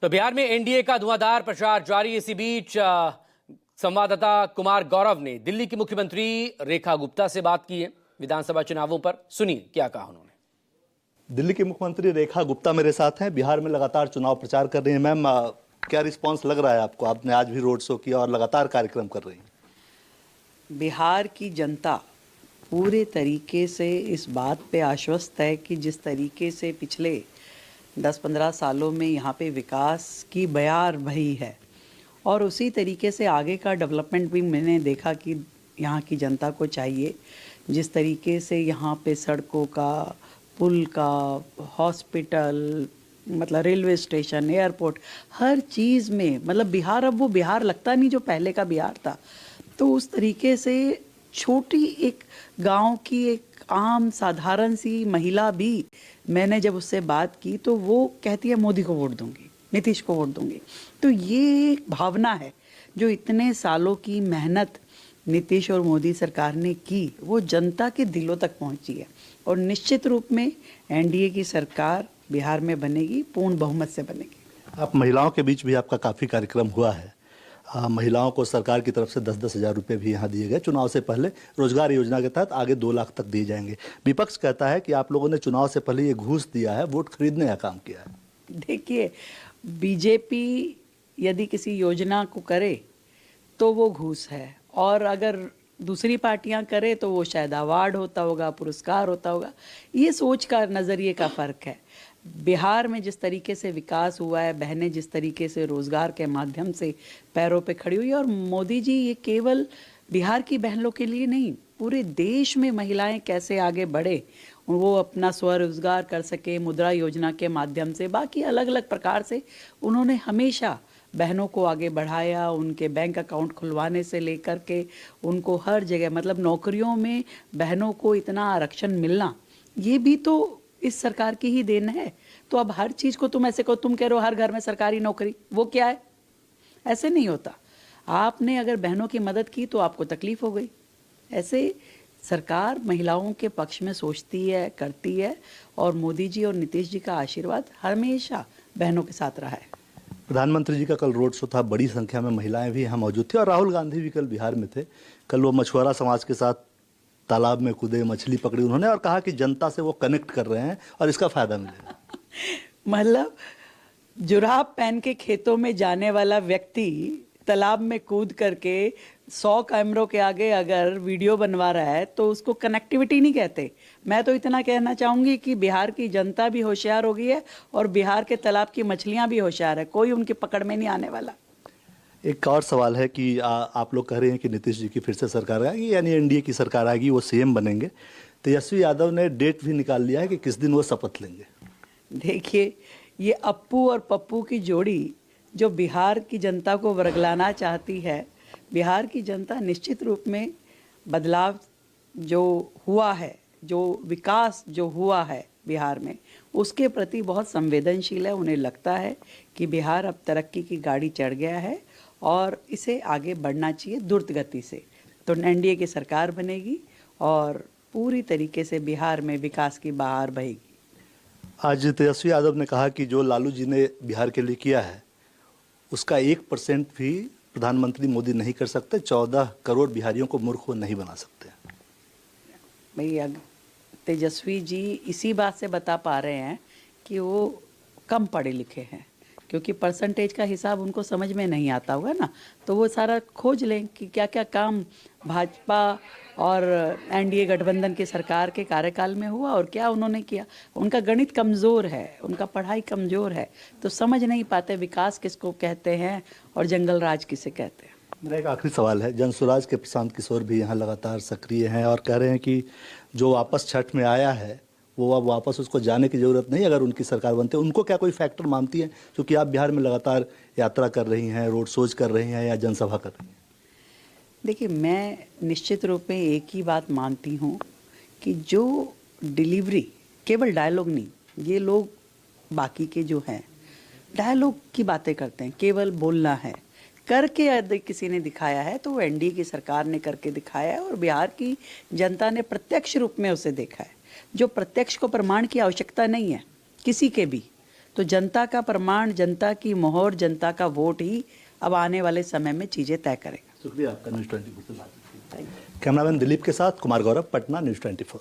तो बिहार में एनडीए का धुआंधार प्रचार जारी। इसी बीच संवाददाता कुमार गौरव ने दिल्ली की मुख्यमंत्री रेखा गुप्ता से बात की है विधानसभा चुनावों पर। सुनिए क्या कहा उन्होंने। दिल्ली की मुख्यमंत्री रेखा गुप्ता मेरे साथ हैं। बिहार में लगातार चुनाव प्रचार कर रही हैं। मैम, क्या रिस्पांस लग रहा है आपको? आपने आज भी रोड शो किया और लगातार कार्यक्रम कर रही हैं। बिहार की जनता पूरे तरीके से इस बात पे आश्वस्त है कि जिस तरीके से पिछले 10-15 सालों में यहाँ पे विकास की बयार बही है और उसी तरीके से आगे का डेवलपमेंट भी मैंने देखा कि यहाँ की जनता को चाहिए। जिस तरीके से यहाँ पे सड़कों का, पुल का, हॉस्पिटल, मतलब रेलवे स्टेशन, एयरपोर्ट, हर चीज़ में मतलब बिहार अब वो बिहार लगता नहीं जो पहले का बिहार था। तो उस तरीके से छोटी एक गांव की एक आम साधारण सी महिला भी, मैंने जब उससे बात की तो वो कहती है मोदी को वोट दूंगी, नीतीश को वोट दूंगी। तो ये एक भावना है जो इतने सालों की मेहनत नीतीश और मोदी सरकार ने की, वो जनता के दिलों तक पहुंची है। और निश्चित रूप में एनडीए की सरकार बिहार में बनेगी, पूर्ण बहुमत से बनेगी। आप महिलाओं के बीच भी आपका काफ़ी कार्यक्रम हुआ है। महिलाओं को सरकार की तरफ से 10-10 हज़ार रुपये भी यहाँ दिए गए। चुनाव से पहले रोजगार योजना के तहत आगे 2 लाख तक दिए जाएंगे। विपक्ष कहता है कि आप लोगों ने चुनाव से पहले ये घूस दिया है, वोट खरीदने का काम किया है। देखिए, बीजेपी यदि किसी योजना को करे तो वो घूस है, और अगर दूसरी पार्टियां करे तो वो शायद अवार्ड होता होगा, पुरस्कार होता होगा। ये सोच का, नज़रिए का फ़र्क है। बिहार में जिस तरीके से विकास हुआ है, बहनें जिस तरीके से रोज़गार के माध्यम से पैरों पे खड़ी हुई, और मोदी जी ये केवल बिहार की बहनों के लिए नहीं, पूरे देश में महिलाएं कैसे आगे बढ़े, वो अपना स्वरोजगार कर सके मुद्रा योजना के माध्यम से, बाकी अलग अलग प्रकार से उन्होंने हमेशा बहनों को आगे बढ़ाया। उनके बैंक अकाउंट खुलवाने से लेकर के उनको हर जगह, मतलब नौकरियों में बहनों को इतना आरक्षण मिलना, ये भी तो इस सरकार की ही देन है। तो अब हर चीज़ को तुम ऐसे कहो, तुम कह रहे हो हर घर में सरकारी नौकरी, वो क्या है? ऐसे नहीं होता। आपने अगर बहनों की मदद की तो आपको तकलीफ हो गई। ऐसे सरकार महिलाओं के पक्ष में सोचती है, करती है, और मोदी जी और नीतीश जी का आशीर्वाद हमेशा बहनों के साथ रहा है। प्रधानमंत्री जी का कल रोड शो था, बड़ी संख्या में महिलाएं भी यहाँ मौजूद थी और राहुल गांधी भी कल बिहार में थे। कल वो मछुआरा समाज के साथ तालाब में कूदे, मछली पकड़ी उन्होंने और कहा कि जनता से वो कनेक्ट कर रहे हैं और इसका फायदा मिलेगा। मतलब जुराब पहन के खेतों में जाने वाला व्यक्ति तालाब में कूद करके 100 कैमरों के आगे अगर वीडियो बनवा रहा है तो उसको कनेक्टिविटी नहीं कहते। मैं तो इतना कहना चाहूँगी कि बिहार की जनता भी होशियार हो गई है और बिहार के तालाब की मछलियाँ भी होशियार है, कोई उनकी पकड़ में नहीं आने वाला। एक और सवाल है कि आप लोग कह रहे हैं कि नीतीश जी की फिर से सरकार आएगी, यानी एनडीए की सरकार आएगी, वो सीएम बनेंगे। तेजस्वी यादव ने डेट भी निकाल लिया है कि किस दिन वो शपथ लेंगे। देखिए, ये अप्पू और पप्पू की जोड़ी जो बिहार की जनता को वर्गलाना चाहती है, बिहार की जनता निश्चित रूप में बदलाव जो हुआ है, जो विकास जो हुआ है बिहार में, उसके प्रति बहुत संवेदनशील है। उन्हें लगता है कि बिहार अब तरक्की की गाड़ी चढ़ गया है और इसे आगे बढ़ना चाहिए द्रुत गति से। तो एनडीए की सरकार बनेगी और पूरी तरीके से बिहार में विकास की बहार बहेगी। आज तेजस्वी यादव ने कहा कि जो लालू जी ने बिहार के लिए किया है उसका 1% भी प्रधानमंत्री मोदी नहीं कर सकते। 14 करोड़ बिहारियों को मूर्ख नहीं बना सकते। भैया, तेजस्वी जी इसी बात से बता पा रहे हैं कि वो कम पढ़े लिखे हैं, क्योंकि परसेंटेज का हिसाब उनको समझ में नहीं आता होगा ना। तो वो सारा खोज लें कि क्या क्या काम भाजपा और एनडीए गठबंधन की सरकार के कार्यकाल में हुआ और क्या उन्होंने किया। उनका गणित कमज़ोर है, उनका पढ़ाई कमज़ोर है, तो समझ नहीं पाते विकास किसको कहते हैं और जंगल राज किसे कहते हैं। मेरा एक आखिरी सवाल है। जनसुराज के प्रशांत किशोर भी यहाँ लगातार सक्रिय हैं और कह रहे हैं कि जो वापस छठ में आया है वो अब वापस उसको जाने की ज़रूरत नहीं अगर उनकी सरकार बनते। उनको क्या कोई फैक्टर मानती हैं, क्योंकि आप बिहार में लगातार यात्रा कर रही हैं, रोड शोज कर रही हैं या जनसभा कर रही हैं? देखिए, मैं निश्चित रूप में एक ही बात मानती हूँ कि जो डिलीवरी केवल डायलॉग नहीं, ये लोग बाकी के जो हैं डायलॉग की बातें करते हैं, केवल बोलना है, करके यदि किसी ने दिखाया है तो वो एनडीए की सरकार ने करके दिखाया है और बिहार की जनता ने प्रत्यक्ष रूप में उसे देखा है। जो प्रत्यक्ष को प्रमाण की आवश्यकता नहीं है किसी के भी, तो जनता का प्रमाण, जनता की मोहर, जनता का वोट ही अब आने वाले समय में चीज़ें तय करेगा। शुक्रिया आपका न्यूज़ 24 से बात करने के लिए। कैमरामैन दिलीप के साथ कुमार गौरव, पटना, न्यूज़ 24।